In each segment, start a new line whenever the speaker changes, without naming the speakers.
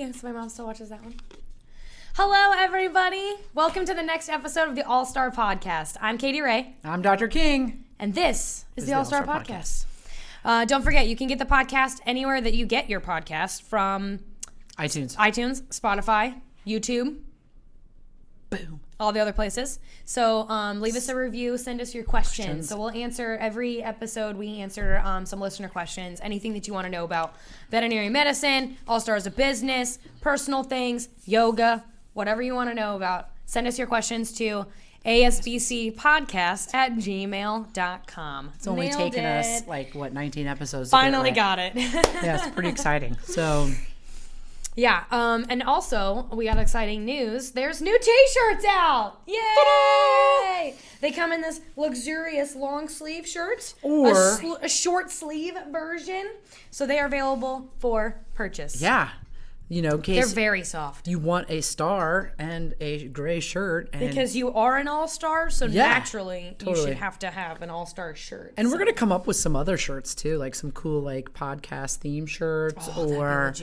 you. So my mom still watches that one. Hello, everybody. Welcome to the next episode of the All-Star Podcast. I'm Katie Ray.
I'm Dr. King.
And this is the All-Star Podcast. Don't forget, you can get the podcast anywhere that you get your podcast from
iTunes,
Spotify, YouTube.
Boom.
All the other places. So leave us a review. Send us your questions. So we'll answer every episode. We answer some listener questions. Anything that you want to know about veterinary medicine, All-Stars of business, personal things, yoga, whatever you want to know about. Send us your questions to asbcpodcast@gmail.com.
It's only taken us 19 episodes.
Finally got it.
Yeah, it's pretty exciting. So...
Yeah, and also, we got exciting news. There's new t-shirts out! Yay! Ta-da! They come in this luxurious long sleeve shirt.
Or...
a short sleeve version. So they are available for purchase.
Yeah. You know, in case
they're very soft.
You want a star and a gray shirt. And
because you are an all-star, so naturally you should have to have an all-star shirt.
And we're going to come up with some other shirts too, like some cool podcast theme shirts. Or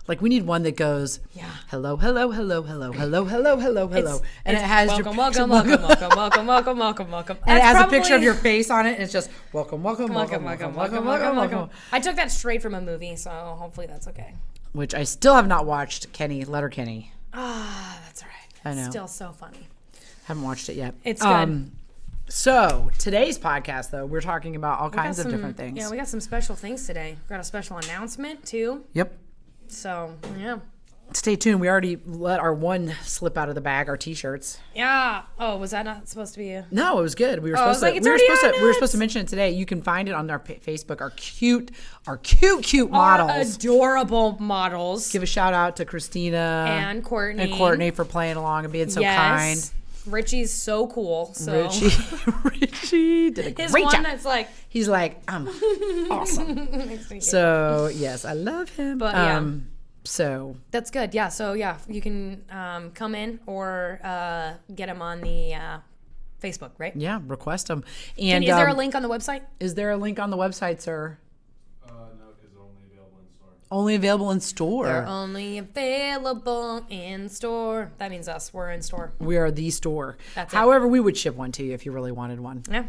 like we need one that goes, hello, hello, hello, hello, hello, hello, hello, hello. And it has
welcome.
And it has a picture of your face on it, and it's just welcome. I
took that straight from a movie, so hopefully that's okay.
Which I still have not watched, Letterkenny.
Ah, that's all right.
I know.
Still so funny.
Haven't watched it yet.
It's good.
So today's podcast, though, we're talking about all kinds of different things.
Yeah, we got some special things today. We got a special announcement, too.
Yep.
So, yeah.
Stay tuned. We already let our one slip out of the bag, our t-shirts.
Yeah. Oh, was that not supposed to be a...
No, it was good. We were supposed to mention it today. You can find it on our Facebook, our cute models.
Our adorable models.
Give a shout out to Christina
and
Courtney for playing along and being so kind.
Richie's so cool. So
Richie did a great job.
His one that's like...
He's like, I'm awesome. So, yes, I love him.
But,
So
that's good. Yeah. So you can come in or get them on the Facebook, right?
Yeah, request them. And
is there a link on the website?
Is there a link on the website, sir?
No, because they're only available in store.
Only available in store.
They're only available in store. That means us. We're in store.
We are the store.
That's it.
However, we would ship one to you if you really wanted one.
Yeah.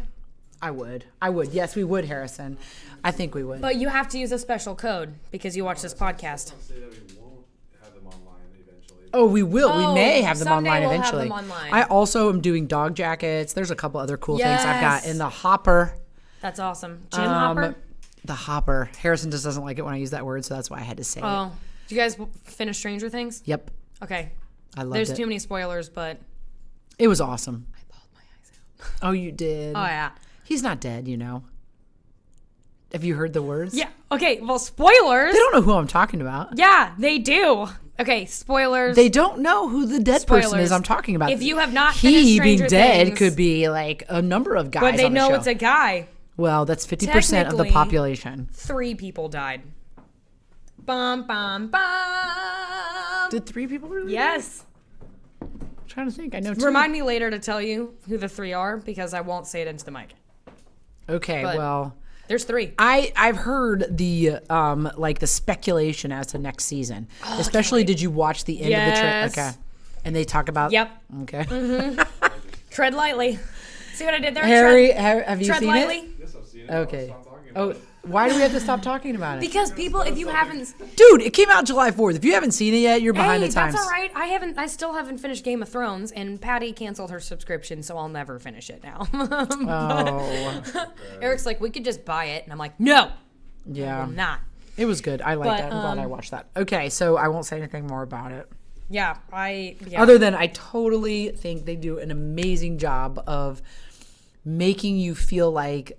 I would. Yes, we would, Harrison. I think we would.
But you have to use a special code because you watch this podcast.
Say that we won't have them online eventually.
Oh, we will. We may have them
someday
online
we'll
eventually.
Have them online.
I also am doing dog jackets. There's a couple other cool things I've got in the hopper.
That's awesome. Jim hopper?
The hopper. Harrison just doesn't like it when I use that word, so that's why I had to say it.
Oh. Did you guys finish Stranger Things?
Yep.
Okay.
I loved it.
There's too many spoilers, but...
It was awesome.
I bawled my eyes out.
Oh, you did?
Oh, yeah.
He's not dead, you know. Have you heard the words?
Yeah. Okay, well, spoilers.
They don't know who I'm talking about.
Yeah, they do. Okay, spoilers.
They don't know who the dead person is I'm talking about.
If you have not finished
he
Stranger
being dead
Things,
could be like a number of guys
but they
on the
know
show.
it's a guy.
Well, that's 50% of the population.
3 people died. Bum, bum, bum.
Did 3 people really?
Yes.
I'm trying to think. I know 2.
Remind me later to tell you who the 3 are because I won't say it into the mic.
Okay,
but
well...
There's 3.
I've heard the the speculation as to next season. Especially, did you watch the end of the trailer? Okay, and they talk about.
Yep.
Okay.
Mm-hmm. Tread lightly. See what I did there?
Harry, have you
tread
seen
lightly?
it?
Yes, I've seen it.
Okay. Why do we have to stop talking about it?
Because people, if you haven't,
dude, it came out July 4th. If you haven't seen it yet, you're behind the times.
That's all right. I still haven't finished Game of Thrones, and Patty canceled her subscription, so I'll never finish it now. Eric's like, we could just buy it, and I'm like, no,
yeah,
I will not.
It was good. I liked that. I'm glad I watched that. Okay, so I won't say anything more about it.
Yeah,
Other than I totally think they do an amazing job of making you feel like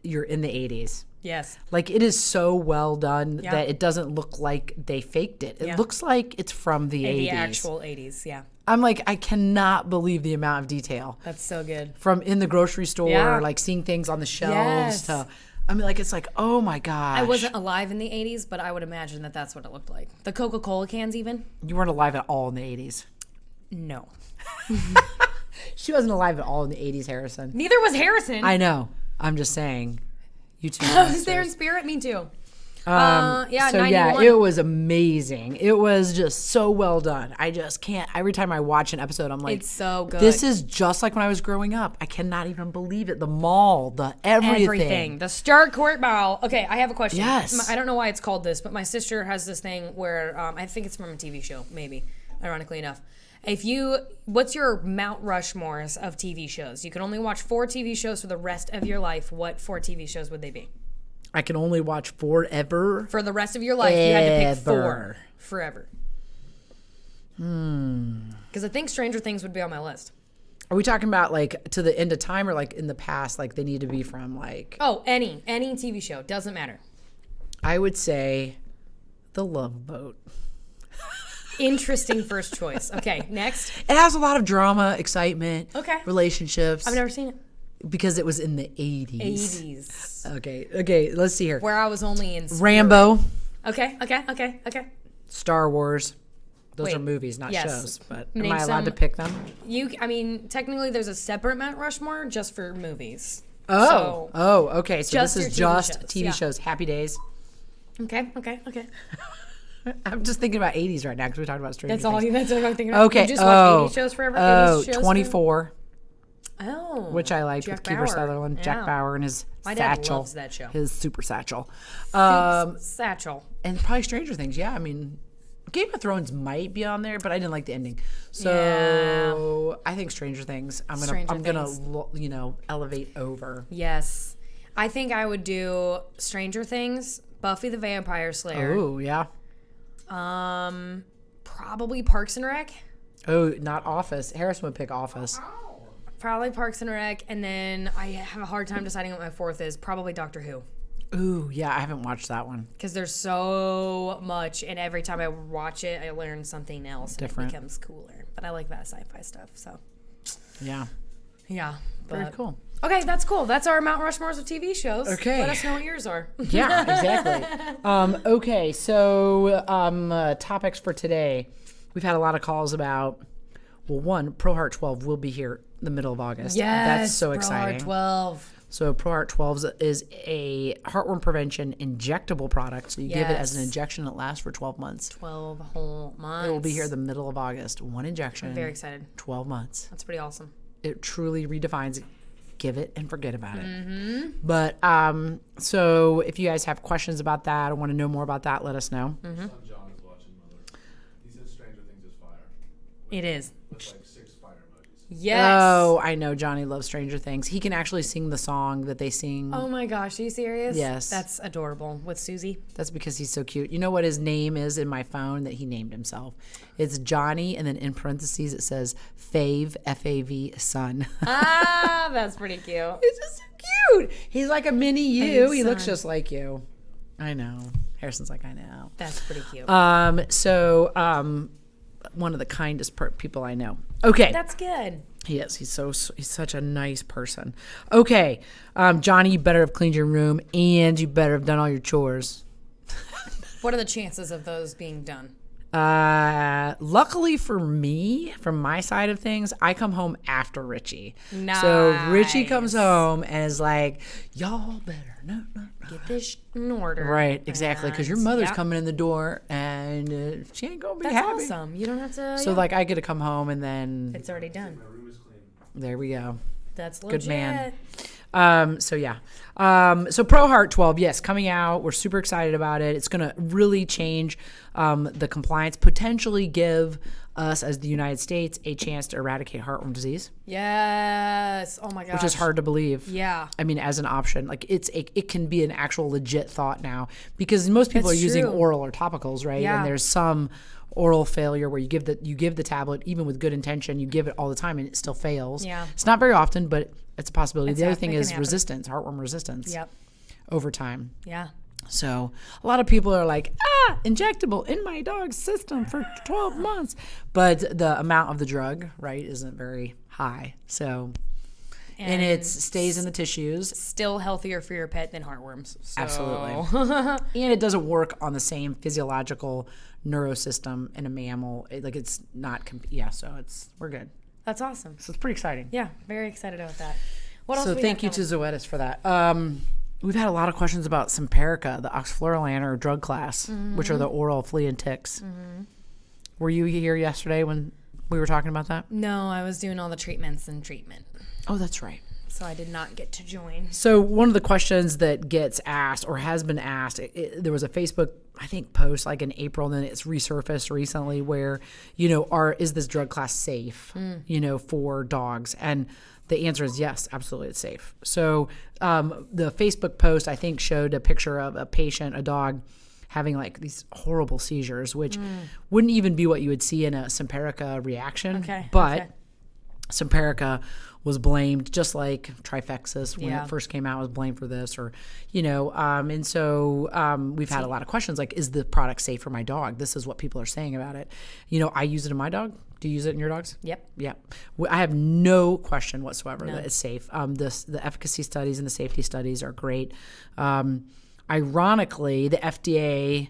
you're in the 80s.
Yes.
Like, it is so well done that it doesn't look like they faked it. It looks like it's from the 80s.
The actual 80s, yeah.
I'm like, I cannot believe the amount of detail.
That's so good.
From in the grocery store, like seeing things on the shelves to... I mean, like, it's like, oh my gosh.
I wasn't alive in the 80s, but I would imagine that that's what it looked like. The Coca-Cola cans even.
You weren't alive at all in the 80s.
No.
She wasn't alive at all in the 80s, Harrison.
Neither was Harrison.
I know. I'm just saying. You two.
I was there in spirit. Me too. Yeah,
So
91.
it was amazing. It was just so well done. I just can't. Every time I watch an episode, I'm like,
It's so good.
This is just like when I was growing up. I cannot even believe it. The mall, the everything.
The Star Court Ball. Okay, I have a question.
Yes.
I don't know why it's called this, but my sister has this thing where I think it's from a TV show, maybe, ironically enough. What's your Mount Rushmores of TV shows? You can only watch 4 TV shows for the rest of your life. What 4 TV shows would they be?
I can only watch forever.
For the rest of your life, you had to pick 4 forever. Because I think Stranger Things would be on my list.
Are we talking about like to the end of time or like in the past? Like they need to be from like.
Oh, any TV show. Doesn't matter.
I would say The Love Boat.
Interesting first choice. Okay, next.
It has a lot of drama, excitement, relationships.
I've never seen it.
Because it was in the 80s.
80s.
Okay, let's see here.
Where I was only in spirit.
Rambo.
Okay.
Star Wars. Those
Wait,
are movies, not
yes.
shows. But
Name
am I allowed
some-
to pick them?
Technically there's a separate Mount Rushmore just for movies.
Oh,
So,
okay. So
just
this
your
is
TV
just
shows,
TV
yeah.
shows. Happy Days.
Okay.
I'm just thinking about 80s right now because we talked about Stranger
That's all
Things.
I'm thinking about.
Okay.
You just watch 80 shows forever? 80 shows
24.
Oh.
Which I liked
Jack
with Kiefer
Bauer.
Sutherland, Jack
Yeah.
Bauer, and his
My dad
satchel.
loves that show.
His super satchel.
Satchel.
And probably Stranger Things. Yeah, I mean, Game of Thrones might be on there, but I didn't like the ending. So I think Stranger Things. I'm gonna elevate over.
Yes. I think I would do Stranger Things, Buffy the Vampire Slayer.
Oh yeah.
Probably Parks and Rec.
Oh, not Office. Harrison would pick Office.
Probably Parks and Rec, and then I have a hard time deciding what my 4th is. Probably Doctor Who.
Ooh, yeah, I haven't watched that one.
Because there's so much, and every time I watch it, I learn something else, and
Different.
it becomes cooler. But I like that sci-fi stuff, so
Yeah.
yeah.
Very
But-
cool.
Okay, that's cool. That's our Mount Rushmores of TV shows.
Okay.
Let us know what yours are.
Yeah, exactly. Okay, so topics for today. We've had a lot of calls about, well, one, ProHeart 12 will be here in the middle of August.
Yes,
That's so
ProHeart
exciting.
12.
So ProHeart 12 is a heartworm prevention injectable product. So you give it as an
Yes.
injection. It lasts for 12 months.
12 whole months.
It will be here the middle of August. One injection.
I'm very excited.
12 months.
That's pretty awesome.
It truly redefines give it and forget about it.
Mm-hmm.
But so if you guys have questions about that or want to know more about that, let us know.
Mm-hmm.
Son John is watching Mother. He says Stranger Things is fire.
It is.
With like 6 fire emojis.
Yes.
Oh, I know Johnny loves Stranger Things. He can actually sing the song that they sing.
Oh my gosh, are you serious?
Yes.
That's adorable. With Susie.
That's because he's so cute. You know what his name is in my phone that he named himself? It's Johnny, and then in parentheses it says Fave, F-A-V, son.
Ah, that's pretty cute.
It's just so cute. He's like a mini you.
Fave
He looks
son.
just like you. I know. Harrison's like, I know.
That's pretty cute.
So one of the kindest people I know. Okay.
That's good.
He is. He's such a nice person. Okay. Johnny, you better have cleaned your room and you better have done all your chores.
What are the chances of those being done?
Luckily for me, from my side of things, I come home after Richie. So Richie comes home and is like, y'all better no.
Get this in order.
Right, exactly. Because your
And-
mother's
Yep.
coming in the door and she ain't going to be
That's
happy.
awesome. You don't have to.
So like I get to come home and then
it's already done.
My room is clean.
there we go.
That's legit.
Good man. So yeah. So ProHeart 12, yes, coming out. We're super excited about it. It's going to really change the compliance, potentially give us as the United States a chance to eradicate heartworm disease,
Yes. Oh my gosh.
which is hard to believe.
Yeah.
I mean, as an option, like it can be an actual legit thought now because most people
That's
are using
true.
oral or topicals, right?
Yeah.
And there's some oral failure where you give the tablet even with good intention, you give it all the time and it still fails.
Yeah.
It's not very often, but it's a possibility. The other thing
it can
is
happen.
resistance, heartworm resistance
Yep.
over time.
Yeah.
So a lot of people are like, injectable in my dog's system for 12 months. But the amount of the drug, right, isn't very high. So, and it stays in the tissues.
Still healthier for your pet than heartworms. So.
Absolutely. And it doesn't work on the same physiological neurosystem in a mammal. It's not, we're good.
That's awesome.
So it's pretty exciting.
Yeah. Very excited about that. What else
So
do we
thank you
have
to Zoetis for that. We've had a lot of questions about simparica, the oxfluralin or drug class, which are the oral flea and ticks. Were you here yesterday when we were talking about that?
No, I was doing all the treatments and treatment.
Oh, that's right.
So I did not get to join.
So one of the questions that gets asked or has been asked, there was a Facebook, I think, post like in April, and then it's resurfaced recently where, is this drug class safe, for dogs? And the answer is yes, absolutely, it's safe. So the Facebook post, I think, showed a picture of a dog having like these horrible seizures, which wouldn't even be what you would see in a simparica reaction. But simparica was blamed, just like Trifexis when it first came out was blamed for this, or and so we've had a lot of questions like, is the product safe for my dog? This is what people are saying about it. I use it in my dog. Do you use it in your dogs?
Yep.
Yeah. I have no question whatsoever that it's safe. The efficacy studies and the safety studies are great. Ironically, the FDA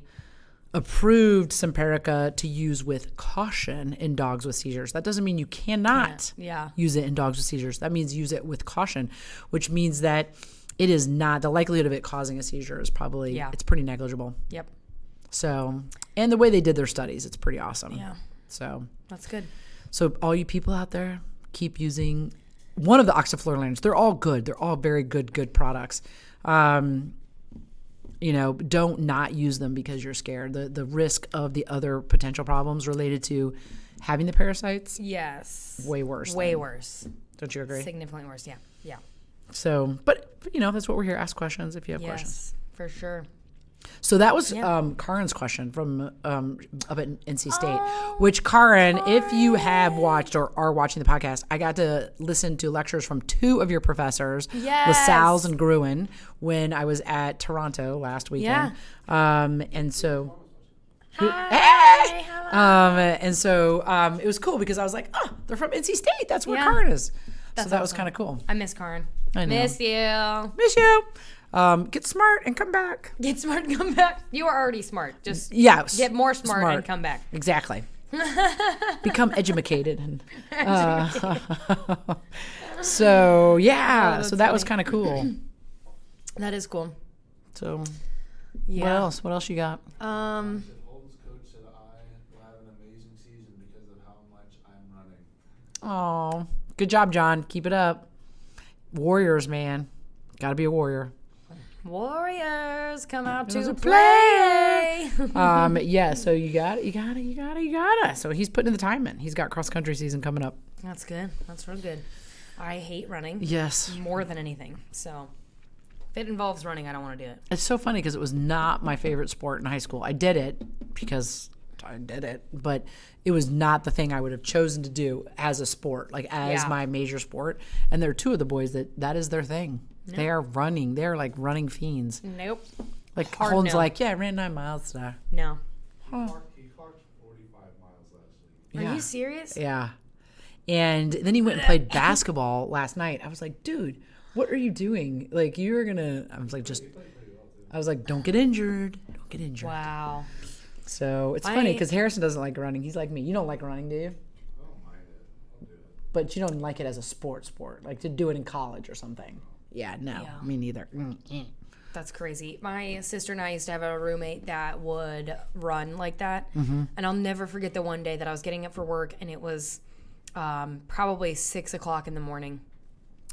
approved simparica to use with caution in dogs with seizures. That doesn't mean you cannot use it in dogs with seizures. That means use it with caution, which means that it is not, the likelihood of it causing a seizure is probably, it's pretty negligible.
Yep.
So, and the way they did their studies, it's pretty awesome.
Yeah.
So.
That's good.
So all you people out there, keep using one of the oxyfluralins. They're all good. They're all very good products. Don't not use them because you're scared. The risk of the other potential problems related to having the parasites,
yes,
way worse.
Way worse.
Don't you agree?
Significantly worse. Yeah.
So, but that's what we're here. Ask questions if you have questions.
Yes, for sure.
So that was Karen's question from up at NC State, which Karen, if you have watched or are watching the podcast, I got to listen to lectures from two of your professors, LaSalle's and Gruen, when I was at Toronto last weekend. And so... and so it was cool because I was like, oh, they're from NC State. That's where Karen is. So that was kind of cool.
I miss Karen.
I know.
Miss you.
Miss you. Get smart and come back.
Get smart and come back. You are already smart. Just get more smart and come back.
Exactly. Become educated. And, so so that was kind of cool.
That is cool.
So what else? What else you got?
Holden's coach said I will have an amazing season because of how much I'm running.
Oh, good job, John. Keep it up. Warriors, man. Got to be a warrior.
Warriors come out to play.
So you got it. So he's putting in the time in. He's got cross country season coming up.
That's good. That's real good. I hate running.
Yes.
More than anything. So if it involves running, I don't want to do it.
It's so funny because it was not my favorite sport in high school. I did it because I did it, but it was not the thing I would have chosen to do as a sport, like as my major sport. And there are two of the boys that is their thing. Nope. They are running. They're like running fiends.
Nope.
Like Holden's like, I ran 9 miles today.
No.
He clocked 45 miles last week.
Are you serious?
Yeah. And then he went and played basketball last night. I was like, dude, what are you doing? Like, you're going to, I was like, don't get injured. Don't get injured.
Wow.
So it's funny because Harrison doesn't like running. He's like me. You don't like running, do you?
I don't mind it. I'll do it.
But you don't like it as a sport, like to do it in college or something. Yeah, no, me neither.
That's crazy. My sister and I used to have a roommate that would run like that. Mm-hmm. And I'll never forget the one day that I was getting up for work and it was probably 6 o'clock in the morning.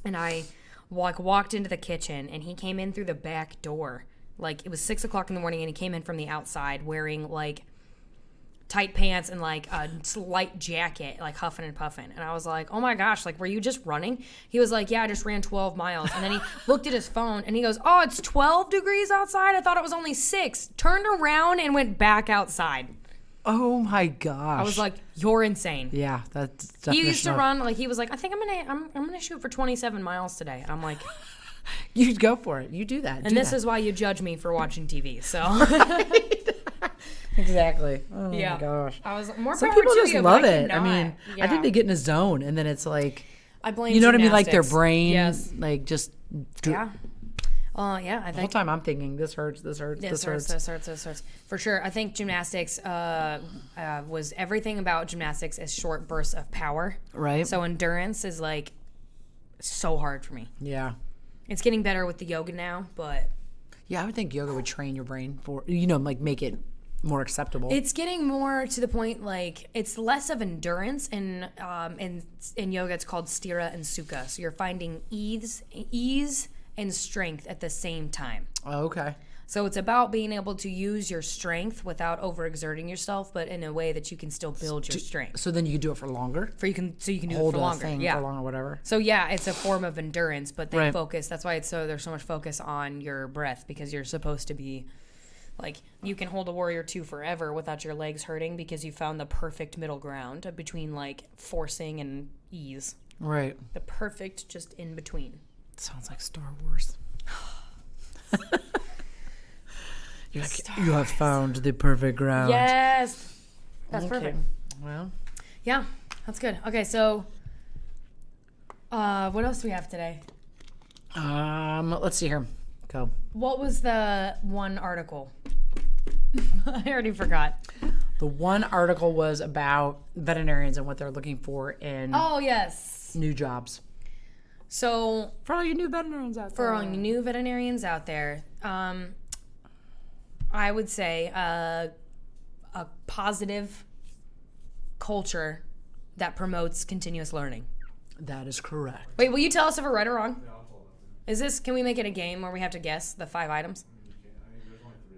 And I walked into the kitchen and he came in through the back door. Like, it was 6 o'clock in the morning and he came in from the outside wearing like tight pants and like a light jacket, like huffing and puffing. And I was like, oh my gosh, like, were you just running? He was like, yeah, I just ran 12 miles. And then he looked at his phone and he goes, oh, it's 12 degrees outside? I thought it was only 6. Turned around and went back outside.
Oh my gosh.
I was like, you're insane.
Yeah, that's
he used to run, like, he was like, I think I'm gonna shoot for 27 miles today. And I'm like,
you go for it. You do that.
And this is why you judge me for watching TV. So
exactly. Oh my gosh.
I was more.
Some people just love it.
I
mean, I think they get in a zone, and then it's like,
I blame.
You know what I mean? Like their
gymnastics.
brain,
Yes.
like just.
Yeah. Yeah, I think
the whole time I'm thinking this hurts. This hurts.
For sure. I think gymnastics was everything about gymnastics is short bursts of power.
Right.
So endurance is like so hard for me.
Yeah.
It's getting better with the yoga now, but
Yeah, I would think yoga would train your brain for, like make it more acceptable.
it's getting more to the point like it's less of endurance, and in yoga it's called stira and sukha. So you're finding ease and strength at the same time.
Oh, okay.
So it's about being able to use your strength without overexerting yourself, but in a way that you can still build your strength.
So then you can do it for longer?
So you can do
Hold
it for
a
longer.
thing
Yeah.
for long or whatever.
So yeah, it's a form of endurance, but they
Right.
focus. That's why there's so much focus on your breath, because you're supposed to be like, you can hold a warrior 2 forever without your legs hurting because you found the perfect middle ground between like forcing and ease.
Right.
The perfect just in between.
Sounds like Star Wars. You're like, you have found the perfect ground.
Yes. That's
Okay.
perfect.
Well,
Yeah, that's good. Okay, so what else do we have today?
let's see here. Go.
What was the one article? I already forgot.
The one article was about veterinarians and what they're looking for in
Oh, yes.
new jobs.
So
For all you new veterinarians out there.
for all you new veterinarians out there, I would say a positive culture that promotes continuous learning.
That is correct.
Wait, will you tell us if we're right or wrong? Can we make it a game where we have to guess the 5 items?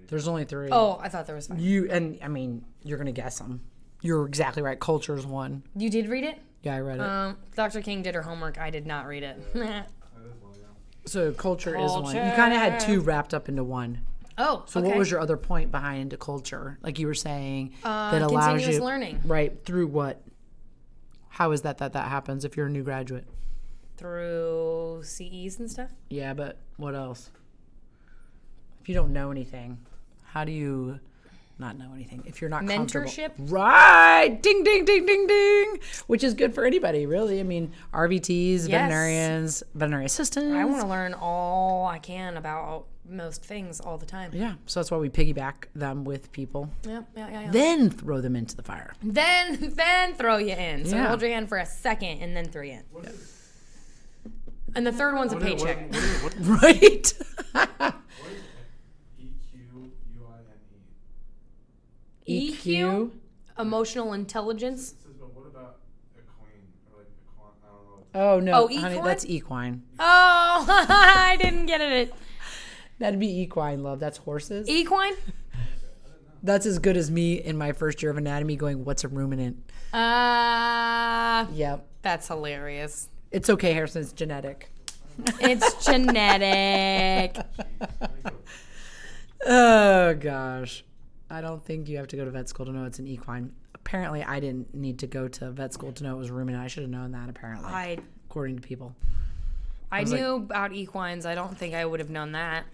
There's only 3.
Oh, I thought there was 5.
You're going to guess them. You're exactly right. Culture is one.
You did read it?
Yeah, I read it.
Dr. King did her homework. I did not read it.
So culture is one. You
Culture.
kind of had 2 wrapped up into one.
Oh,
So
okay.
what was your other point behind culture? Like you were saying, that allows
continuous
you
learning.
Right, through what? How is that happens if you're a new graduate?
Through CEs and stuff?
Yeah, but what else? If you don't know anything, how do you not know anything? If you're not comfortable.
Mentorship?
Right. Ding, ding, ding, ding, ding. Which is good for anybody, really. I mean, RVTs, veterinarians, veterinary assistants.
I want to learn all I can about most things all the time.
Yeah, so that's why we piggyback them with people.
Yeah.
Then throw them into the fire.
Then throw you in. So
Yeah.
hold your hand for a second and then throw you in. And the third one's a paycheck.
Right?
What is EQUINE?
EQ? Emotional intelligence?
It says, but what about equine? Or like equine? I don't know.
Oh, no,
Oh,
honey,
equine?
that's equine.
Oh, I didn't get it.
That'd be equine, love. That's horses.
Equine?
That's as good as me in my first year of anatomy going, what's a ruminant? Yep.
That's hilarious.
It's okay, Harrison. It's genetic.
It's genetic.
Oh, gosh. I don't think you have to go to vet school to know it's an equine. Apparently, I didn't need to go to vet school to know it was ruminant. I should have known that, apparently, according to people.
I
was
knew about equines. I don't think I would have known that.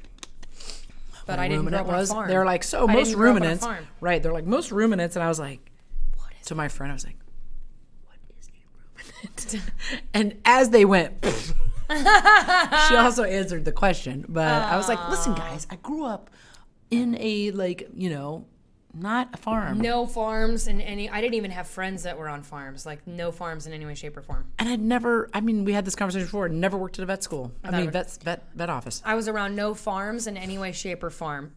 But I didn't grow up on a
was.
farm.
They're like, so
I
most
didn't grow up on a
ruminants,
farm.
right? They're like most ruminants, and I was like, what is to my friend, I was like, what is a ruminant? And as they went, she also answered the question, but I was like, listen, guys, I grew up in a not a farm,
No farms in any. I didn't even have friends that were on farms. Like no farms in any way, shape, or form.
and I'd never. I mean, we had this conversation before. Never worked at a vet school. I mean,
thought
vet office.
I was around no farms in any way, shape, or form.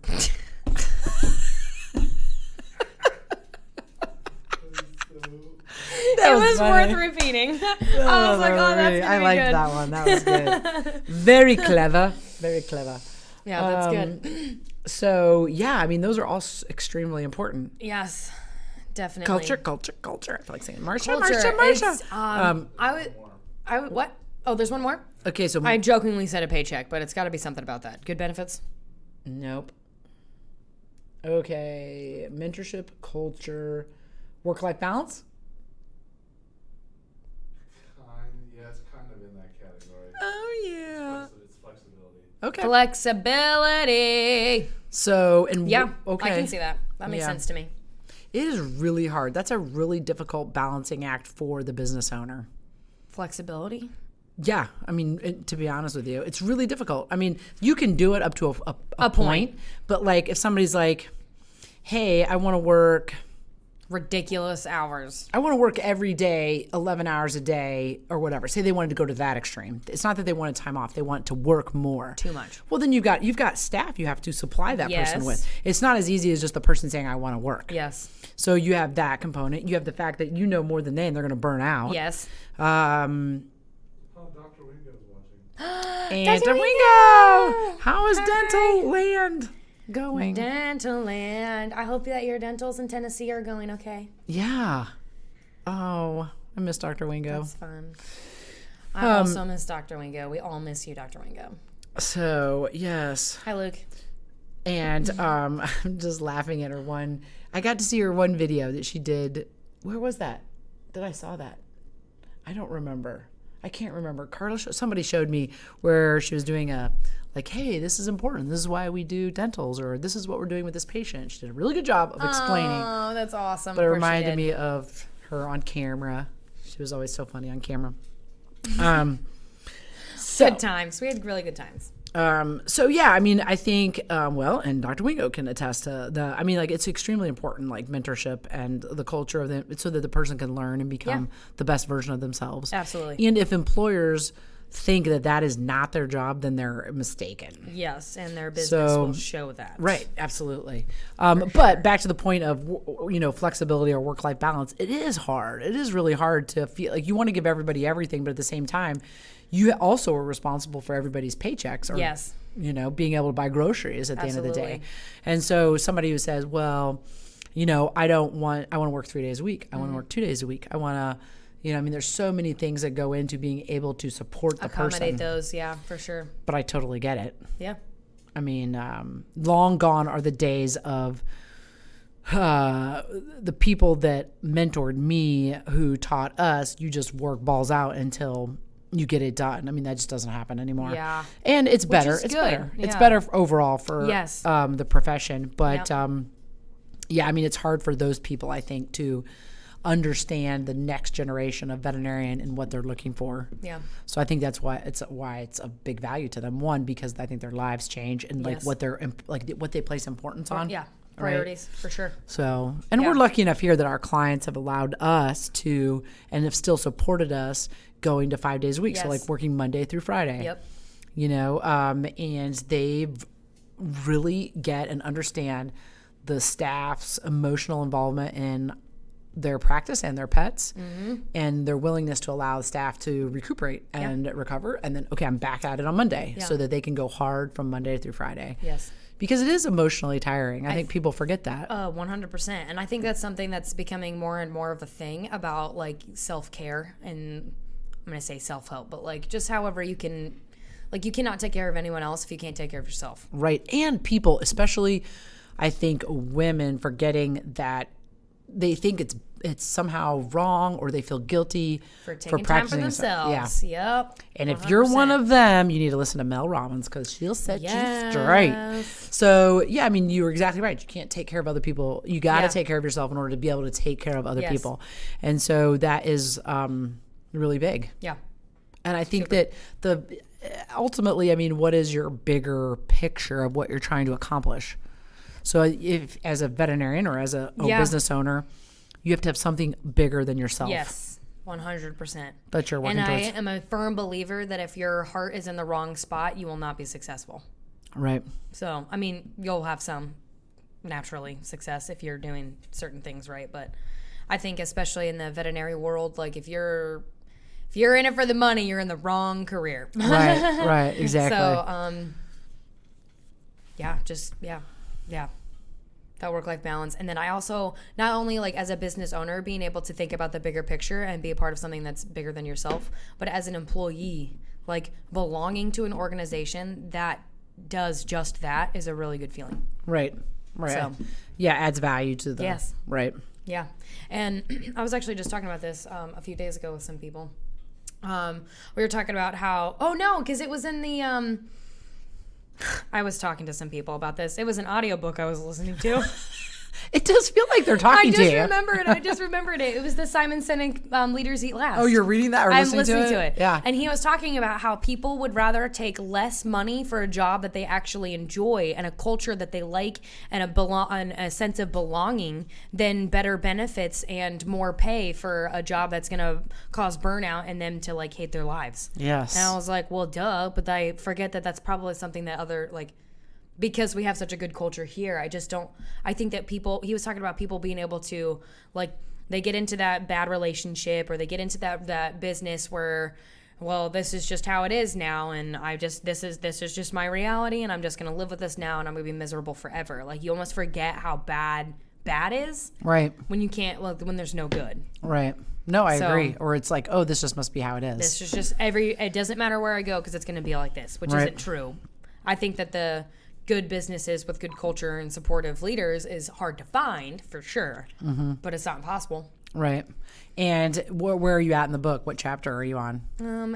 It was
funny.
worth repeating. I was like, oh, that's gonna
I
be
liked
good.
that one. That was good. Very clever. Very clever.
Yeah, that's good.
So yeah, I mean, those are all extremely important.
Yes, definitely.
Culture. I feel like saying Marsha,
Culture.
Marsha.
It's, I would. What? Oh, there's one more.
Okay, so
I jokingly said a paycheck, but it's got to be something about that. Good benefits.
nope. Okay, mentorship, culture, work-life balance.
Yeah, it's kind of in that category.
Oh yeah.
It's flexibility.
Okay.
Flexibility.
So and
Yeah,
okay.
I can see that. That makes
Yeah.
sense to me.
It is really hard. That's a really difficult balancing act for the business owner.
Flexibility.
Yeah, I mean, to be honest with you, it's really difficult. I mean, you can do it up to a
A point.
but like if somebody's like, "Hey, I want to work
ridiculous hours.
I want to work every day, 11 hours a day or whatever. Say they wanted to go to that extreme. It's not that they wanted time off. They want to work more.
Too much.
Well, then you've got staff you have to supply that person
Yes.
with. It's not as easy as just the person saying, I want to work.
Yes.
So you have that component. You have the fact that you know more than they and they're going to burn out.
Yes.
Oh, Dr. Wingo's watching.
And
Dr.
Wingo! How is dental land going?
Dental land. I hope that your dentals in Tennessee are going okay.
Yeah. Oh, I miss Dr. Wingo.
That's fun. I also miss Dr. Wingo. We all miss you, Dr. Wingo.
So, yes.
Hi, Luke.
And I'm just laughing at her one. I got to see her one video that she did. Where was that? That I saw that? I don't remember. I can't remember. Carla, somebody showed me where she was doing a, like, hey, this is important. This is why we do dentals, or this is what we're doing with this patient. She did a really good job of explaining.
Oh, that's awesome.
But it reminded me of her on camera. She was always so funny on camera.
Good times. We had really good times.
So yeah, I mean, I think, and Dr. Wingo can attest to it's extremely important, like mentorship and the culture of them, so that the person can learn and become the best version of themselves.
Absolutely.
And if employers think that that is not their job, then they're mistaken.
Yes, and their business will show that.
Right, absolutely. But back to the point of, flexibility or work-life balance, it is hard. It is really hard to feel like you want to give everybody everything, but at the same time, you also are responsible for everybody's paychecks or,
Yes.
Being able to buy groceries at the end of the day.
Absolutely.
And so somebody who says, well, I want to work 3 days a week. I want to work 2 days a week. I want to, there's so many things that go into being able to support the
Accommodate
person.
those, yeah, for sure.
But I totally get it.
Yeah.
I mean, long gone are the days of the people that mentored me who taught us, you just work balls out until you get it done. I mean, that just doesn't happen anymore.
Yeah.
And it's better.
is
It's
good.
better. It's
Yeah.
better overall for
Yes.
the profession. But
Yep.
I mean, it's hard for those people, I think, to understand the next generation of veterinarian and what they're looking for.
Yeah.
So I think that's why it's a big value to them. One, because I think their lives change and
Yes.
what they place importance on.
Yeah. Priorities, for sure.
So, and
Yeah.
we're lucky enough here that our clients have allowed us to, and have still supported us going to 5 days a week. So
Yes.
like working Monday through Friday.
Yep.
And they really get and understand the staff's emotional involvement in their practice and their pets, and their willingness to allow the staff to recuperate and recover. And then, okay, I'm back at it on Monday, so that they can go hard from Monday through Friday.
Yes.
Because it is emotionally tiring. I think people forget that.
100%. And I think that's something that's becoming more and more of a thing about like self-care, and I'm going to say self-help, but like just however you can, like you cannot take care of anyone else if you can't take care of yourself.
Right. And people, especially I think women, forgetting that they think it's somehow wrong, or they feel guilty
For taking time for
practicing
themselves.
Yeah.
Yep.
And if you're one of them, you need to listen to Mel Robbins, because she'll set you straight. So, yeah, I mean, you were exactly right. You can't take care of other people. You got to take care of yourself in order to be able to take care of other people. And so that is really big.
Yeah.
And I think that ultimately, I mean, what is your bigger picture of what you're trying to accomplish? So if, as a veterinarian or as a business owner, you have to have something bigger than yourself.
Yes. 100%.
That you're working
and
towards.
I am a firm believer that if your heart is in the wrong spot, you will not be successful.
Right.
So, I mean, you'll have some naturally success if you're doing certain things right. But I think especially in the veterinary world, like if you're in it for the money, you're in the wrong career.
Right, exactly.
So, yeah. That work-life balance. And then I also, not only like as a business owner, being able to think about the bigger picture and be a part of something that's bigger than yourself, but as an employee, like belonging to an organization that does just that is a really good feeling.
Right.
So,
yeah, adds value to the.
Yes.
Right.
Yeah. And I was actually just talking about this a few days ago with some people. We were talking about how, because it was in the, I was talking to some people about this. It was an audiobook I was listening to.
It does feel like they're
I
talking to
just
you.
remembered. I just remembered it. It was the Simon Sinek Leaders Eat Last.
Oh, you're reading that or
I'm
listening
to it?
Yeah.
And he was talking about how people would rather take less money for a job that they actually enjoy and a culture that they like and a sense of belonging than better benefits and more pay for a job that's going to cause burnout and them to like hate their lives.
Yes.
And I was like, well, duh. But I forget that that's probably something that other like, because we have such a good culture here, I think that he was talking about people being able to, like, they get into that bad relationship or they get into that business where, well, this is just how it is now, and this is just my reality, and I'm just going to live with this now, and I'm going to be miserable forever. Like, you almost forget how bad is.
Right.
When you can't, like, when there's no good.
Right. No, I agree. Or it's like, oh, this just must be how it is.
This is just it doesn't matter where I go because it's going to be like this, which isn't true. I think that the good businesses with good culture and supportive leaders is hard to find for sure, but it's not impossible.
Right. And where are you at in the book? What chapter are you on?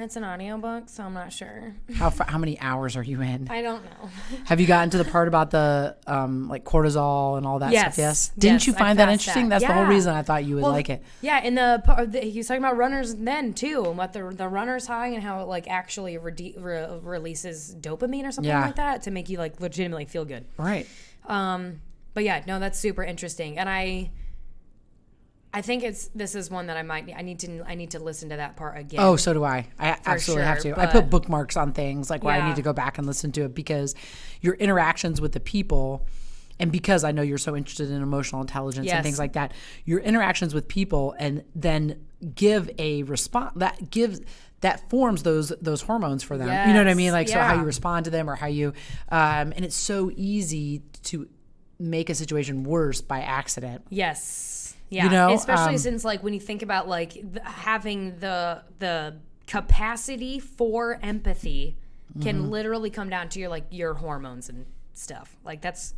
It's an audiobook, so I'm not sure.
How many hours are you in?
I don't know.
Have you gotten to the part about the like cortisol and all that
Yes.
stuff? Yes. Didn't you find that interesting? That's the whole reason I thought you would like it.
Yeah, and he was talking about runners then too, and what the runner's high and how it like actually releases dopamine or something like that to make you like legitimately feel good.
Right.
But yeah, no, that's super interesting, and I think this is one that I need to listen to that part again.
Oh, so do I. I absolutely have to. I put bookmarks on things like where I need to go back and listen to it because your interactions with the people, and because I know you're so interested in emotional intelligence and things like that, your interactions with people and then give a response that forms those hormones for them.
Yes.
You know what I mean? Like so how you respond to them or how you and it's so easy to make a situation worse by accident.
Yes. Yeah,
you know,
especially since like when you think about like having the capacity for empathy can literally come down to your hormones and stuff. Like that's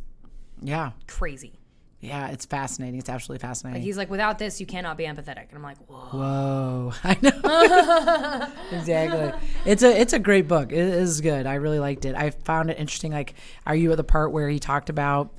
crazy.
Yeah, it's fascinating. It's absolutely fascinating.
Like he's like, without this, you cannot be empathetic, and I'm like,
whoa. I know. Exactly. It's a great book. It is good. I really liked it. I found it interesting. Like, are you at the part where he talked about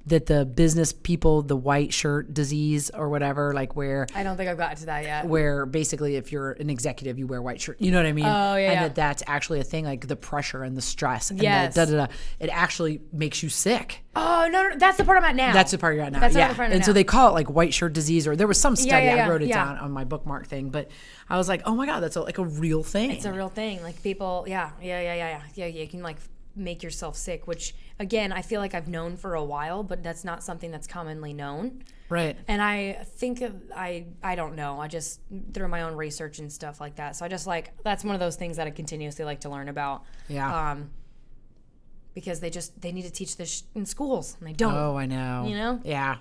that the business people, the white shirt disease or whatever, like where
I don't think I've gotten to that yet.
Where basically if you're an executive, you wear white shirt. You know what I mean?
Oh, yeah.
And that's actually a thing, like the pressure and the stress. And
yes.
It actually makes you sick.
Oh, no, that's the part I'm at now.
That's the part you're at now.
That's
yeah.
the part I'm at
And
now.
so they call it like white shirt disease, or there was some study.
Yeah,
I wrote it down
yeah.
on my bookmark thing, but I was like, oh my God, that's like a real thing.
It's a real thing. Like people, yeah. You can like make yourself sick, which again, I feel like I've known for a while, but that's not something that's commonly known.
Right.
And I think I don't know. I just through my own research and stuff like that. So I just like, that's one of those things that I continuously like to learn about.
Yeah.
Because they need to teach this in schools and they don't.
Oh, I know.
You know?
Yeah.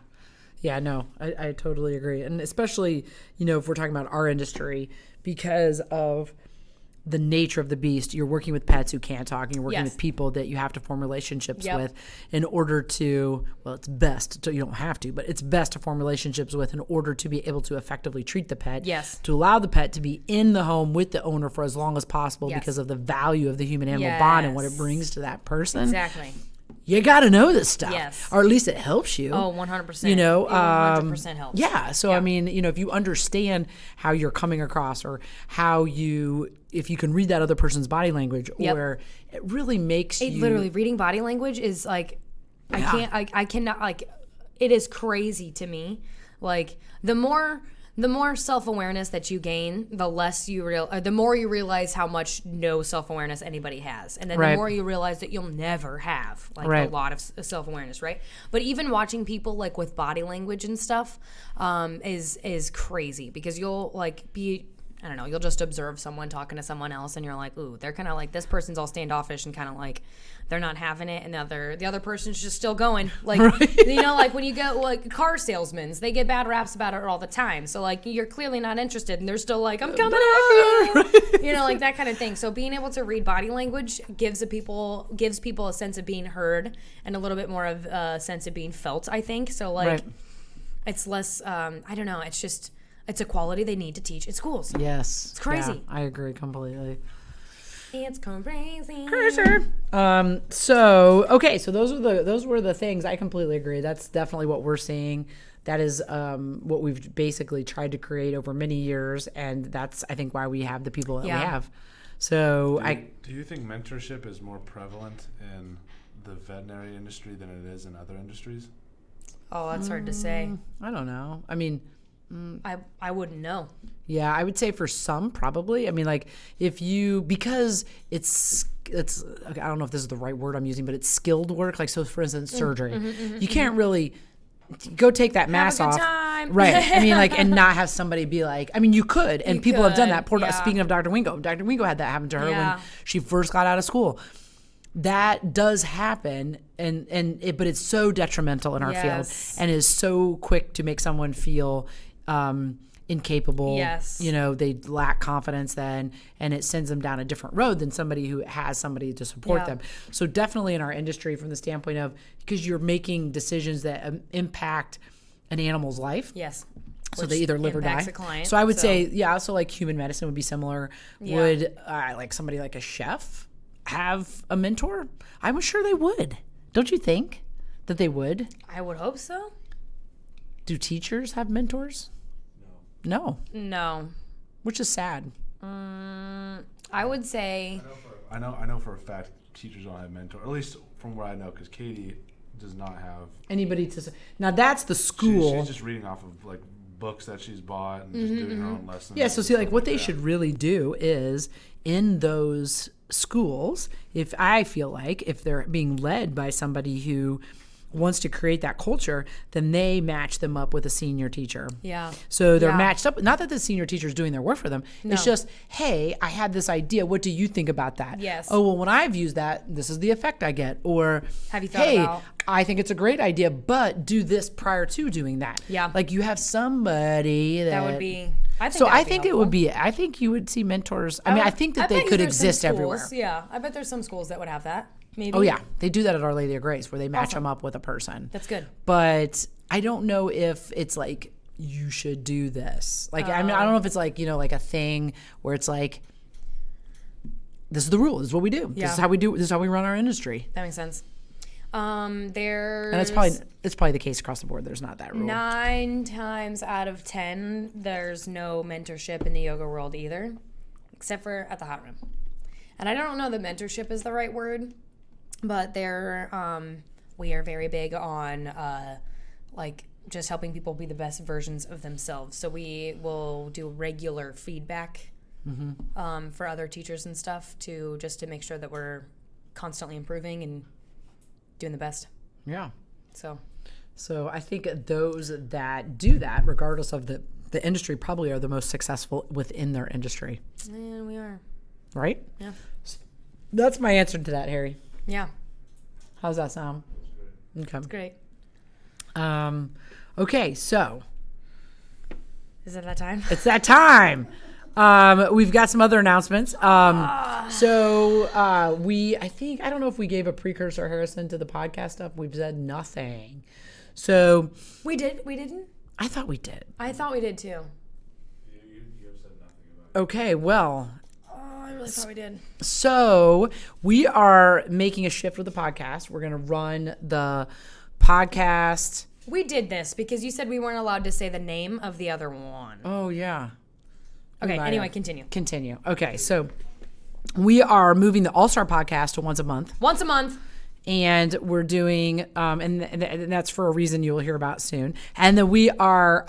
Yeah, no, I totally agree. And especially, if we're talking about our industry, because of the nature of the beast, you're working with pets who can't talk, and you're working
yes.
with people that you have to form relationships
Yep.
with in order to, well, it's best, you don't have to, but it's best to form relationships with in order to be able to effectively treat the pet.
Yes.
To allow the pet to be in the home with the owner for as long as possible
Yes.
because of the value of the human-animal
Yes.
bond and what it brings to that person.
Exactly.
You got to know this stuff.
Yes.
Or at least it helps you.
Oh, 100%.
It
100% helps.
Yeah. So, I mean, if you understand how you're coming across or if you can read that other person's body language
Yep.
or it really makes you.
Literally, reading body language is like,
Yeah.
I cannot, like, it is crazy to me. Like, the more self-awareness that you gain, the more you realize how much no self-awareness anybody has. And then
Right.
the more you realize that you'll never have like
Right.
a lot of self-awareness, right? But even watching people like with body language and stuff is crazy because you'll like be, I don't know, you'll just observe someone talking to someone else and you're like, ooh, they're kind of like, this person's all standoffish and kind of like they're not having it, and the other person's just still going. Like,
Right.
like when you go, like car salesmen, they get bad raps about it all the time. So like you're clearly not interested, and they're still like, I'm coming after you. Like that kind of thing. So being able to read body language gives people a sense of being heard and a little bit more of a sense of being felt, I think. So like
Right.
it's less, I don't know, it's a quality they need to teach in schools.
Yes.
It's crazy.
Yeah, I agree completely.
It's crazy.
So those were the things. I completely agree. That's definitely what we're seeing. That is what we've basically tried to create over many years, and that's, I think, why we have the people that we have. So
do you think mentorship is more prevalent in the veterinary industry than it is in other industries?
Oh, that's hard to say.
I don't know. I mean,
I wouldn't know.
yeah, I would say for some probably. I mean, like because it's okay, I don't know if this is the right word I'm using, but it's skilled work. Like, so for instance, surgery, you can't really go take that mask off.
Time.
Right. I mean, like, and not have somebody be like, I mean, you could, and people have done that.
yeah.
Speaking of Dr. Wingo had that happen to her
Yeah.
when she first got out of school. That does happen, but it's so detrimental in our field, and is so quick to make someone feel incapable.
Yes.
You know, they lack confidence then, and it sends them down a different road than somebody who has somebody to support them. So definitely in our industry, from the standpoint of, because you're making decisions that impact an animal's life.
Yes.
So they either live or die.
Client,
so I would say, so like human medicine would be similar.
Yeah.
Would like somebody like a chef have a mentor? I'm sure they would. Don't you think that they would?
I would hope so.
Do teachers have mentors? No. Which is sad.
I would say.
I know for a fact teachers don't have mentors. At least from where I know, because Katie does not have
anybody to. Now that's the school.
She's just reading off of like books that she's bought and just doing her own lessons.
Yeah. So see, like what they should really do is in those schools, if they're being led by somebody who wants to create that culture, then they match them up with a senior teacher.
Yeah.
So they're matched up. Not that the senior teacher is doing their work for them. No. It's just, hey, I had this idea. What do you think about that?
Yes.
Oh, well, when I've used that, this is the effect I get. Or,
have you thought about?
I think it's a great idea, but do this prior to doing that.
Yeah.
Like you have somebody that
would be. I think
it would be. I think you would see mentors. I think that they could exist everywhere.
Yeah. I bet there's some schools that would have that. Maybe.
Oh yeah, they do that at Our Lady of Grace, where they match them up with a person.
That's good.
But I don't know if it's like you should do this. Like I mean, I don't know if it's like like a thing where it's like this is the rule. This is what we do. Yeah. This is how we do. This is how we run our industry.
That makes sense.
And it's probably the case across the board. There's not that rule.
9 times out of 10, there's no mentorship in the yoga world either, except for at the hot room. And I don't know that mentorship is the right word. But we are very big on like just helping people be the best versions of themselves. So we will do regular feedback for other teachers and stuff to make sure that we're constantly improving and doing the best.
Yeah.
So
I think those that do that, regardless of the industry, probably are the most successful within their industry.
And we are.
Right?
Yeah.
That's my answer to that, Harry.
Yeah.
How's that sound? Okay.
It's great.
Okay, so.
Is it that time?
It's that time. We've got some other announcements. I don't know if we gave a precursor, Harrison, to the podcast stuff. We've said nothing. So.
We did. We didn't?
I thought we did.
I thought we did too.
You have said nothing about it.
Okay, well.
I really thought we did.
So we are making a shift with the podcast. We're going to run the podcast.
We did this because you said we weren't allowed to say the name of the other one.
Oh, yeah.
Okay, anyway, continue.
Okay, so we are moving the All-Star podcast to once a month.
Once a month.
And we're doing, and that's for a reason you'll hear about soon. And then we are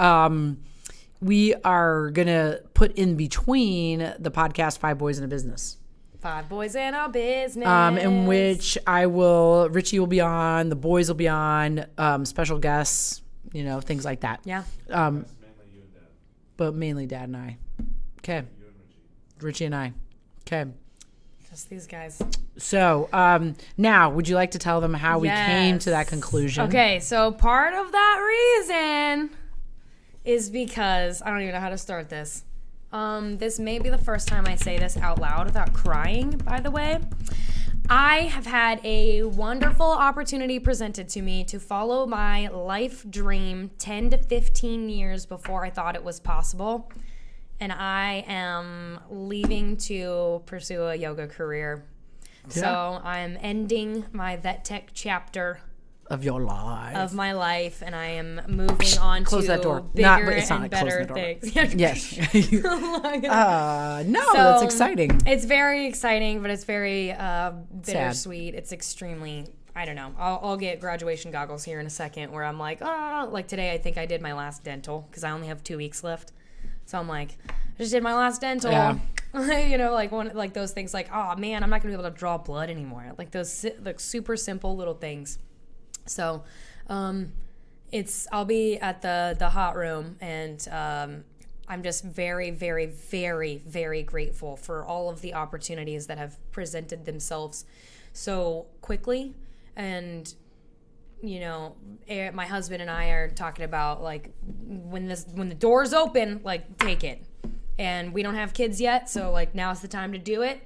going to put in between the podcast 5 Boys in a Business.
5 Boys in a Business.
In which Richie will be on, the boys will be on, special guests, things like that.
Yeah.
Mainly you and Dad.
But mainly Dad and I. Okay.
You and Richie.
Richie and I. Okay.
Just these guys.
So now, would you like to tell them how we came to that conclusion?
Okay, so part of that reason is because I don't even know how to start this. This may be the first time I say this out loud without crying, by the way. I have had a wonderful opportunity presented to me to follow my life dream 10 to 15 years before I thought it was possible. and I am leaving to pursue a yoga career.
Yeah.
So I'm ending my vet tech chapter
Of your life.
of my life, and I am moving on
Close
to
that door.
bigger
It's not
and
like closing
better
the door.
things.
Yes. No,
So,
that's exciting.
It's very exciting, but it's very bittersweet. It's extremely, I don't know. I'll get graduation goggles here in a second where I'm like, like today I think I did my last dental because I only have 2 weeks left. So I'm like, I just did my last dental.
Yeah.
You know, like those things like, oh man, I'm not going to be able to draw blood anymore. Like those like super simple little things. So I'll be at the hot room, and I'm just very, very, very, very grateful for all of the opportunities that have presented themselves so quickly. And, you know, my husband and I are talking about, like, when the door's open, like, take it. And we don't have kids yet, so, like, now's the time to do it.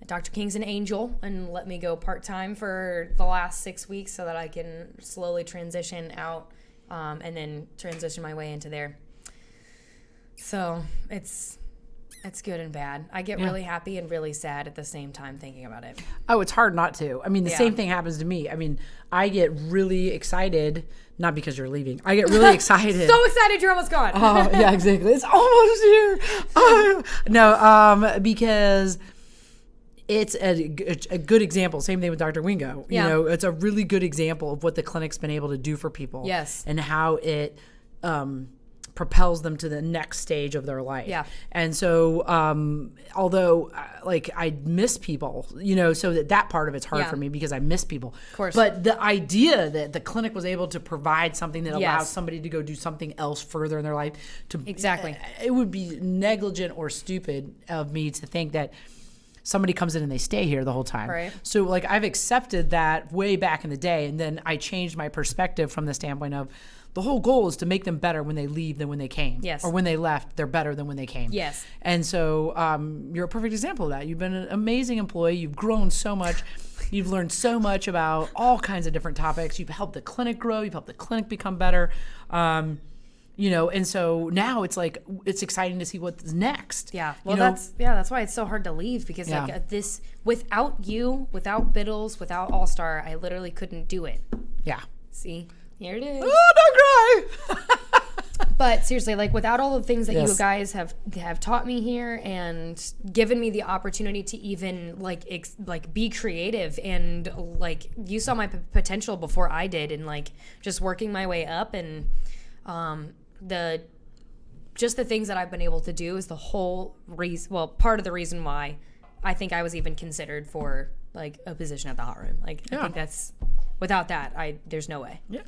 Dr. King's an angel and let me go part-time for the last 6 weeks so that I can slowly transition out and then transition my way into there. So it's good and bad. I get really happy and really sad at the same time thinking about it.
Oh, it's hard not to. I mean, the
Yeah.
same thing happens to me. I mean, I get really excited, not because you're leaving. I get really excited.
So excited you're almost gone.
Oh, yeah, exactly. It's almost here. Oh. No, because it's a good example. Same thing with Dr. Wingo.
Yeah.
You know, it's a really good example of what the clinic's been able to do for people.
Yes.
And how it propels them to the next stage of their life.
Yeah.
And so, although like I miss people, you know, so that part of it's hard
Yeah.
for me because I miss people.
Of course.
But the idea that the clinic was able to provide something that allows
Yes.
somebody to go do something else further in their life to
Exactly.
it would be negligent or stupid of me to think that somebody comes in and they stay here the whole time.
Right.
So like I've accepted that way back in the day, and then I changed my perspective from the standpoint of the whole goal is to make them better when they leave than when they came.
Yes.
Or when they left, they're better than when they came.
Yes.
And so you're a perfect example of that. You've been an amazing employee. You've grown so much. You've learned so much about all kinds of different topics. You've helped the clinic grow. You've helped the clinic become better. You know, and so now it's like it's exciting to see what's next.
Yeah. Well,
you know?
that's why it's so hard to leave because
Yeah.
like this without you, without Biddles, without All Star, I literally couldn't do it.
Yeah.
See, here it is.
Oh, don't cry.
But seriously, like without all the things that
Yes.
you guys have taught me here and given me the opportunity to even like be creative and like you saw my potential before I did, and like just working my way up and the things that I've been able to do is the whole reason. Well, part of the reason why I think I was even considered for like a position at the hot room. Like I think that's without that, there's no way.
Yeah.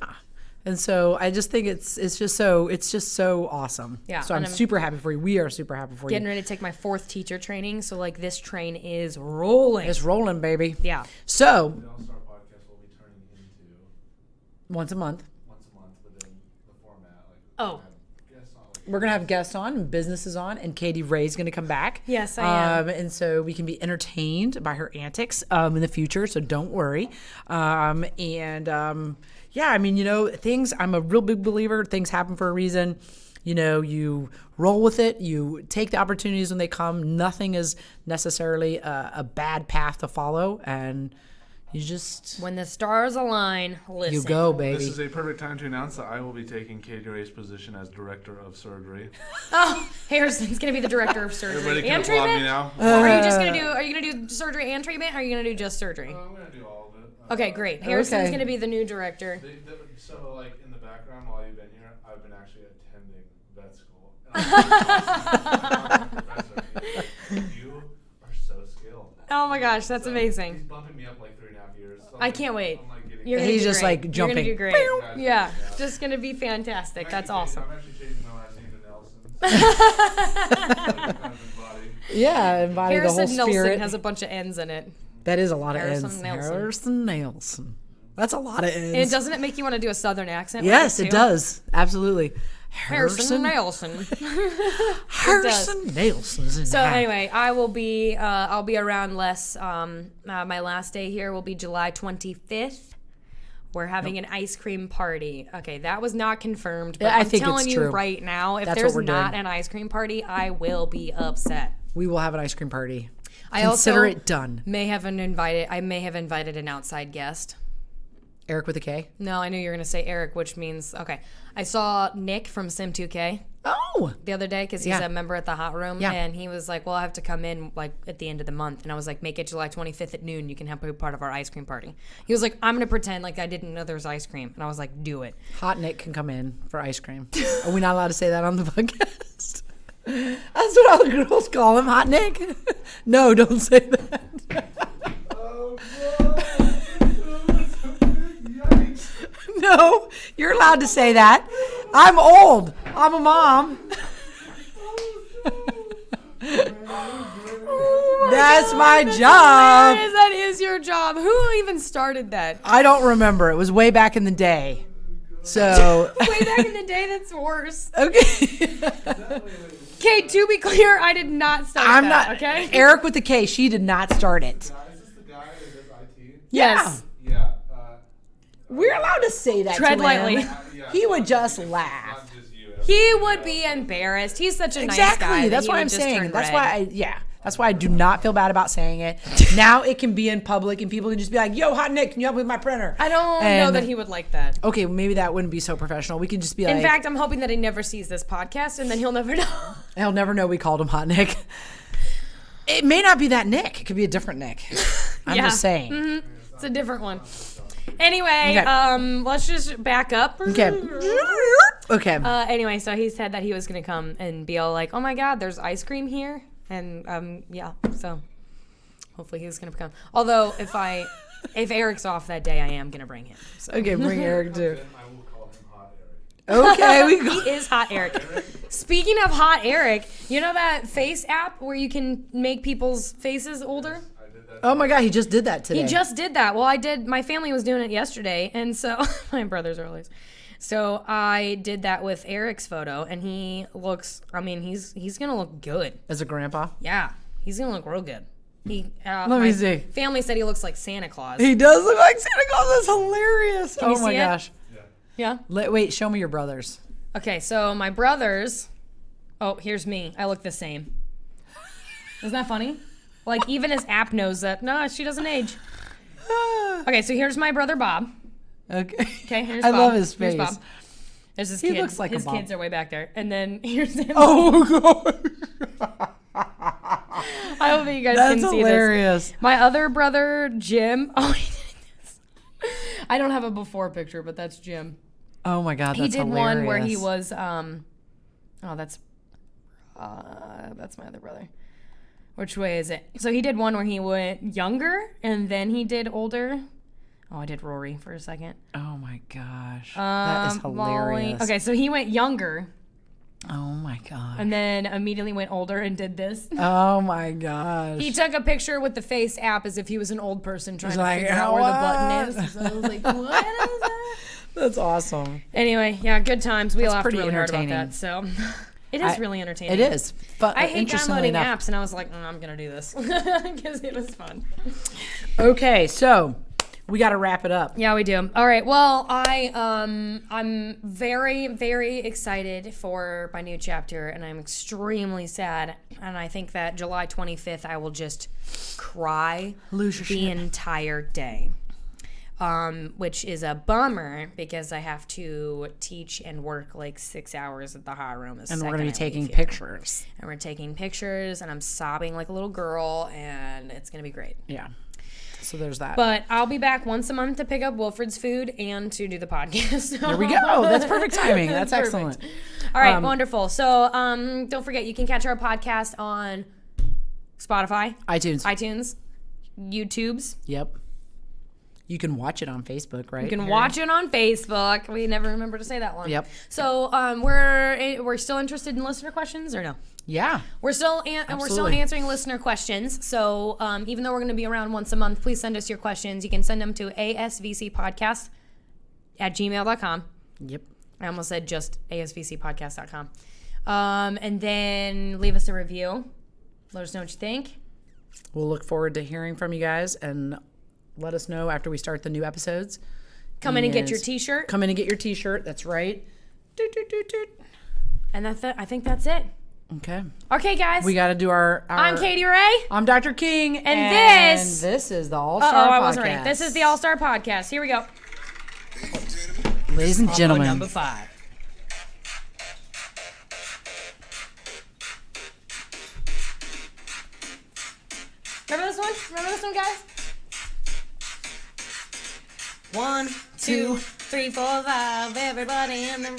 And so I just think it's just so awesome.
Yeah,
So I'm
and I'm
super happy for you. We are super happy for
Getting
you.
ready to take my 4th teacher training, so like this train is rolling.
It's rolling, baby.
Yeah.
So
The All-Star podcast will be turning into
once a month,
once a month, but then the format, like,
Oh.
guests on, like,
we're gonna have guests on and businesses on, and Katie Ray's gonna come back.
Yes, I am.
And so we can be entertained by her antics in the future. So don't worry. Yeah, I mean, you know, things. I'm a real big believer. Things happen for a reason. You know, you roll with it. You take the opportunities when they come. Nothing is necessarily a bad path to follow, and you just
When the stars align, listen.
you go,
This
baby.
is a perfect time to announce that I will be taking Katie Ray's position as director of surgery.
Oh, Harrison's gonna be the director of surgery
Everybody can
and
applaud me
treatment.
now.
Are you just gonna do? Are you gonna do surgery and treatment? Or are you gonna do just surgery?
I'm gonna do all of it.
Okay, great. Harrison's
Okay.
gonna be the new director.
So, like, in the background while you've been here, I've been actually attending vet school. You are so skilled.
Oh my gosh, that's
So,
amazing.
He's bumping me up like 3.5 years. So
I can't wait.
I'm like getting
You're gonna
He's
do
just,
great.
like,
You're
jumping.
gonna do great.
Pew!
Yeah,
Yeah.
just gonna be fantastic.
I'm
That's
actually
awesome.
I'm actually changing my last name to Nelson.
Yeah, embody the whole
Harrison Nelson
spirit.
has a bunch of N's in it.
That is a lot of
Harrison
N's.
Nelson.
Harrison Nelson. That's a lot of N's.
And doesn't it make you want to do a southern accent?
Yes,
like
it
too?
does. Absolutely.
Harrison Nelson.
Harrison Nelson's in
So
the house.
anyway, I'll be around less. My last day here will be July 25th, We're having an ice cream party. Okay, that was not confirmed, but
I
I'm
think
telling
it's
you
true.
right now, if
That's
there's
what we're
not
doing.
an ice cream party, I will be upset.
We will have an ice cream party.
I
Consider
also
it done.
may have invited an outside guest.
Eric with a K.
No, I knew you were going to say Eric, which means, okay. I saw Nick from Sim2K
Oh,
the other day because he's
Yeah.
a member at the hot room.
Yeah.
And he was like, well, I have to come in like at the end of the month. And I was like, make it July 25th at noon. You can have a part of our ice cream party. He was like, I'm going to pretend like I didn't know there was ice cream. And I was like, do it.
Hot Nick can come in for ice cream. Are we not allowed to say that on the podcast? That's what all the girls call him, Hot Nick. No, don't say that.
Oh, no. Yikes.
No, you're allowed to say that. I'm old. I'm a mom. That's my job.
That is your job. Who even started that?
I don't remember. It was way back in the day. So,
Way back in the day, that's worse.
okay.
Okay, to be clear, I did not start
I'm
that,
not.
okay?
Eric with the K, she did not start it.
Is this the guy that does IT?
Yes.
Yeah.
We're allowed to say that.
Tread
to
lightly.
him. He would just laugh.
Not just you.
He would be embarrassed. He's such a nice guy.
Exactly.
that
That's
he
what
would
I'm
just
saying.
turn
That's
red.
why that's why I do not feel bad about saying it. Now it can be in public and people can just be like, yo, Hot Nick, can you help me with my printer?
I don't know
And-
that he would like that.
Okay, maybe that wouldn't be so professional. We could just be like,
In fact, I'm hoping that he never sees this podcast, and then he'll never know.
he'll never know we called him Hot Nick. It may not be that Nick. It could be a different Nick. I'm
Yeah.
just saying.
It's a different one. Anyway,
Okay.
let's just back up.
Okay. Okay.
Anyway, so he said that he was gonna come and be all like, "Oh my God, there's ice cream here," and yeah. So hopefully he's gonna come. Although if Eric's off that day, I am gonna bring him. So.
Okay, bring Eric too.
Then I will call him Hot Eric.
Okay, we
He is Hot Eric. Speaking of Hot Eric, you know that face app where you can make people's faces older?
I did that.
Oh my God, he just did that today.
He just did that. Well, I did. My family was doing it yesterday, and so my brothers are always. So I did that with Eric's photo, and he looks. I mean, he's gonna look good.
As a grandpa.
Yeah, he's gonna look real good.
Let me see.
Family said he looks like Santa Claus.
He does look like Santa Claus. That's hilarious.
you
Oh my
see it?
gosh.
Yeah.
Wait, show me your brothers.
Okay, so my brothers. Oh, here's me. I look the same. Isn't that funny? Like even his app knows that. No, she doesn't age. Okay, so here's my brother Bob.
Okay.
Okay, here's
I
Bob.
love his
Here's
face.
Bob. There's his
He
kid.
looks like a
his
Bob.
kids are way back there. And then here's him.
Oh gosh.
I hope that you guys
That's
can see
hilarious.
this. My other brother, Jim. Oh, he did this. I don't have a before picture, but that's Jim.
Oh my God, that's
He did
hilarious.
one where he was that's my other brother. Which way is it? So he did one where he went younger and then he did older. Oh, I did Rory for a second.
Oh my gosh. That is hilarious.
Molly. Okay, so he went younger
Oh my God.
and then immediately went older and did this.
Oh my gosh.
He took a picture with the face app as if he was an old person trying to
like,
figure out where the button
"What?"
is. So I was like, what is that?
That's awesome.
Anyway, yeah, good times. We laughed
pretty
really hard about
entertaining.
that. So it is really entertaining.
It is. But
I hate
interestingly
downloading
enough.
apps, and I was like, I'm gonna do this because it was fun.
Okay, so we got to wrap it up.
Yeah, we do. All right. Well, I'm very, very excited for my new chapter, and I'm extremely sad. And I think that July 25th, I will just cry
Lose your
the
shit.
entire day. Which is a bummer because I have to teach and work like 6 hours at the hot room.
And we're going to be taking pictures.
And we're taking pictures, and I'm sobbing like a little girl, and it's going to be great.
Yeah. So there's that.
But I'll be back once a month to pick up Wilfred's food and to do the podcast.
There we go. That's perfect timing. That's
Perfect.
excellent.
All right, wonderful. So don't forget, you can catch our podcast on Spotify,
iTunes.
YouTube's.
Yep. You can watch it on Facebook, right?
You can watch it on Facebook. We never remember to say that one.
Yep.
So we're still interested in listener questions or no?
Yeah.
We're still
Absolutely.
answering listener questions. So even though we're going to be around once a month, please send us your questions. You can send them to asvcpodcast@gmail.com.
Yep.
I almost said just asvcpodcast.com. And then leave us a review. Let us know what you think.
We'll look forward to hearing from you guys and let us know after we start the new episodes.
Come in and get your t-shirt.
Come in and get your t-shirt. That's right. Doot, doot, doot, doot.
And that's it. I think that's it.
Okay.
Okay, guys.
We got to do our
I'm Katie Ray.
I'm Dr. King.
And
this is the All-Star
I
Podcast.
wasn't ready. This is the All-Star Podcast. Here we go.
Ladies and gentlemen.
Number 5.
Remember this one? Remember this one, guys? 1, 2, 3, 4, 5. Everybody in the